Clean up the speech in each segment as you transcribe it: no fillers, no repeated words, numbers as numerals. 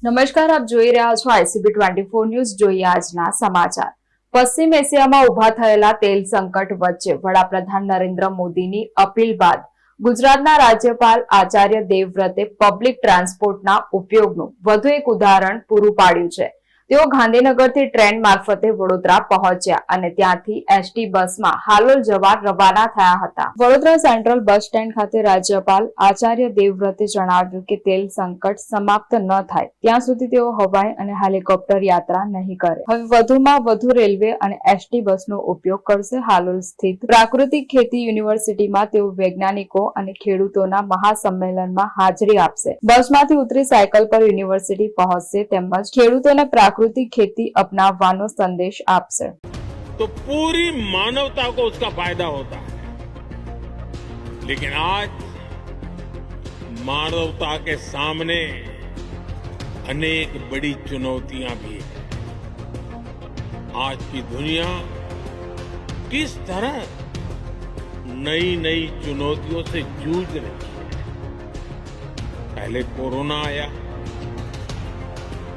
નમસ્કાર, આપ જોઈ રહ્યા છો ICB 24 ન્યૂઝ. જોઈએ આજના સમાચાર. પશ્ચિમ એશિયામાં ઉભા થયેલા તેલ સંકટ વચ્ચે વડાપ્રધાન નરેન્દ્ર મોદીની અપીલ બાદ ગુજરાતના રાજ્યપાલ આચાર્ય દેવવ્રતે પબ્લિક ટ્રાન્સપોર્ટના ઉપયોગનું વધુ એક ઉદાહરણ પૂરું પાડ્યું છે. તેઓ ગાંધીનગરથી ટ્રેન મારફતે વડોદરા પહોંચ્યા અને ત્યાંથી એસટી બસમાં હાલોલ જવા રવાના થયા હતા. વડોદરા સેન્ટ્રલ બસ સ્ટેન્ડ ખાતે રાજ્યપાલ આચાર્ય દેવવ્રતે જણાવ્યું કે તેલ સંકટ સમાપ્ત ન થાય ત્યાં સુધી તેઓ હવાઈ અને હેલિકોપ્ટર યાત્રા નહીં કરે. હવે વધુમાં વધુ રેલવે અને એસટી બસનો ઉપયોગ કરશે. હાલોલ સ્થિત પ્રાકૃતિક ખેતી યુનિવર્સિટીમાં તેઓ વૈજ્ઞાનિકો અને ખેડૂતોના મહાસંમેલનમાં હાજરી આપશે. બસમાંથી ઉતરી સાયકલ પર યુનિવર્સિટી પહોંચશે તેમજ ખેડૂતોને प्राकृतिक खेती अपनावानो संदेश आपसे। तो पूरी मानवता को उसका फायदा होता है, लेकिन आज मानवता के सामने अनेक बड़ी चुनौतियां भी हैं। आज की दुनिया किस तरह नई नई चुनौतियों से जूझ रही है। पहले कोरोना आया,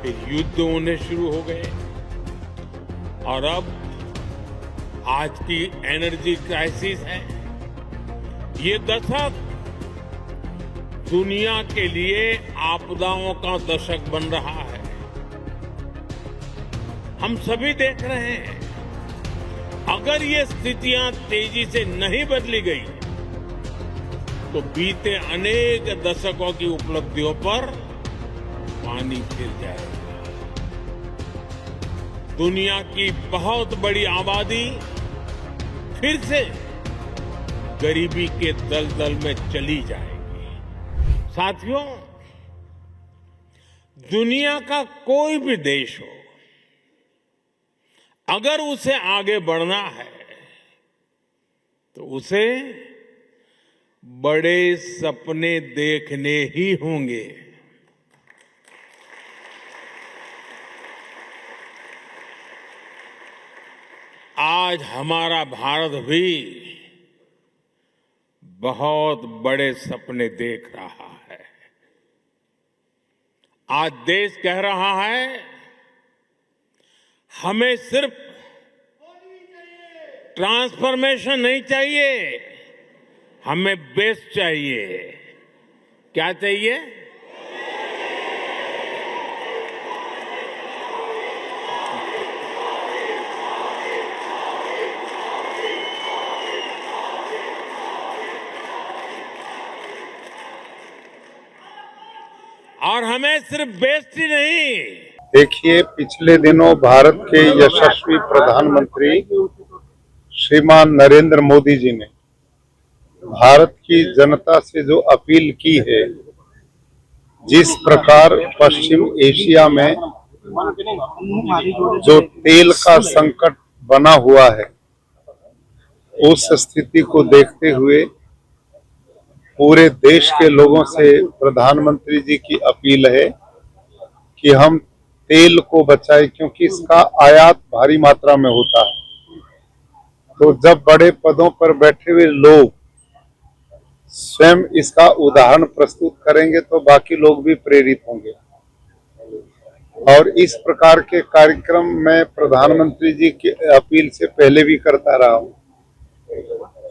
फिर युद्ध होने शुरू हो गए और अब आज की एनर्जी क्राइसिस है। ये दशक दुनिया के लिए आपदाओं का दशक बन रहा है। हम सभी देख रहे हैं, अगर ये स्थितियां तेजी से नहीं बदली गई तो बीते अनेक दशकों की उपलब्धियों पर पानी फिर जाएगा। दुनिया की बहुत बड़ी आबादी फिर से गरीबी के दलदल में चली जाएगी। साथियों, दुनिया का कोई भी देश हो, अगर उसे आगे बढ़ना है तो उसे बड़े सपने देखने ही होंगे। आज हमारा भारत भी बहुत बड़े सपने देख रहा है। आज देश कह रहा है, हमें सिर्फ ट्रांसफॉर्मेशन नहीं चाहिए, हमें बेस्ट चाहिए। क्या चाहिए? और हमें सिर्फ बेस्ट ही नहीं। देखिए, पिछले दिनों भारत के यशस्वी प्रधानमंत्री श्रीमान नरेंद्र मोदी जी ने भारत की जनता से जो अपील की है, जिस प्रकार पश्चिम एशिया में जो तेल का संकट बना हुआ है, उस स्थिति को देखते हुए पूरे देश के लोगों से प्रधानमंत्री जी की अपील है कि हम तेल को बचाएं, क्योंकि इसका आयात भारी मात्रा में होता है। तो जब बड़े पदों पर बैठे हुए लोग स्वयं इसका उदाहरण प्रस्तुत करेंगे तो बाकी लोग भी प्रेरित होंगे। और इस प्रकार के कार्यक्रम मैं प्रधानमंत्री जी की अपील से पहले भी करता रहा हूं।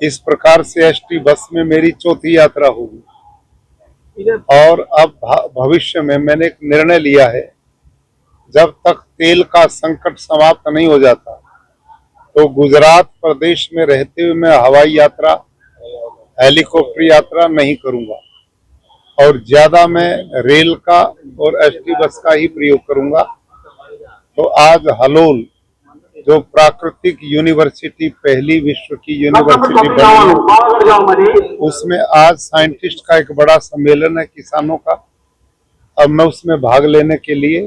इस प्रकार से एसटी बस में मेरी चौथी यात्रा होगी और अब भविष्य में मैंने एक निर्णय लिया है, जब तक तेल का संकट समाप्त नहीं हो जाता तो गुजरात प्रदेश में रहते हुए मैं हवाई यात्रा, हेलीकॉप्टर यात्रा नहीं करूंगा और ज्यादा मैं रेल का और एसटी बस का ही प्रयोग करूंगा। तो आज हलोल जो प्राकृतिक यूनिवर्सिटी पहली विश्व की यूनिवर्सिटी बनी, उसमें आज साइंटिस्ट का एक बड़ा सम्मेलन है किसानों का। अब मैं उसमें भाग लेने के लिए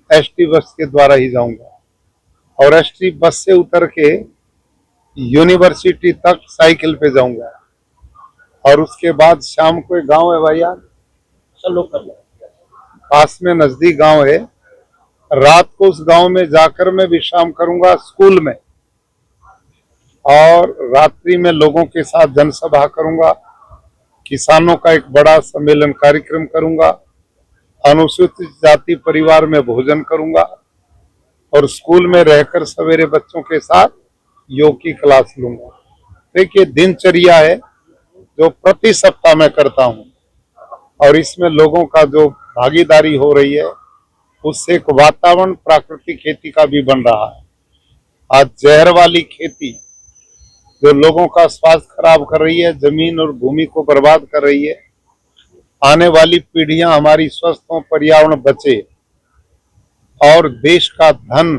एसटी बस के द्वारा ही जाऊंगा और एसटी बस से उतर के यूनिवर्सिटी तक साइकिल पे जाऊंगा और उसके बाद शाम को एक गांव है भैया, चलो कर लो, पास में नजदीक गांव है, रात को उस गांव में जाकर मैं विश्राम करूंगा स्कूल में और रात्रि में लोगों के साथ जनसभा करूंगा, किसानों का एक बड़ा सम्मेलन कार्यक्रम करूंगा अनुसूचित जाति परिवार में भोजन करूंगा और स्कूल में रहकर सवेरे बच्चों के साथ योग की क्लास लूंगा। देखिए, दिनचर्या है जो प्रति सप्ताह में करता हूं और इसमें लोगों का जो भागीदारी हो रही है उससे एक वातावरण प्राकृतिक खेती का भी बन रहा है। आज जहर वाली खेती जो लोगों का स्वास्थ्य खराब कर रही है, जमीन और भूमि को बर्बाद कर रही है, आने वाली पीढ़ियां हमारी स्वस्थ हो, पर्यावरण बचे और देश का धन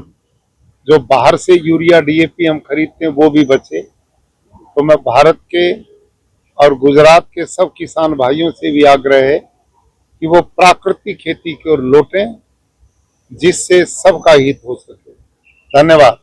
जो बाहर से यूरिया डीएपी हम खरीदते हैं वो भी बचे। तो मैं भारत के और गुजरात के सब किसान भाइयों से भी आग्रह है कि वो प्राकृतिक खेती की ओर लौटें जिससे सबका हित हो सके। धन्यवाद।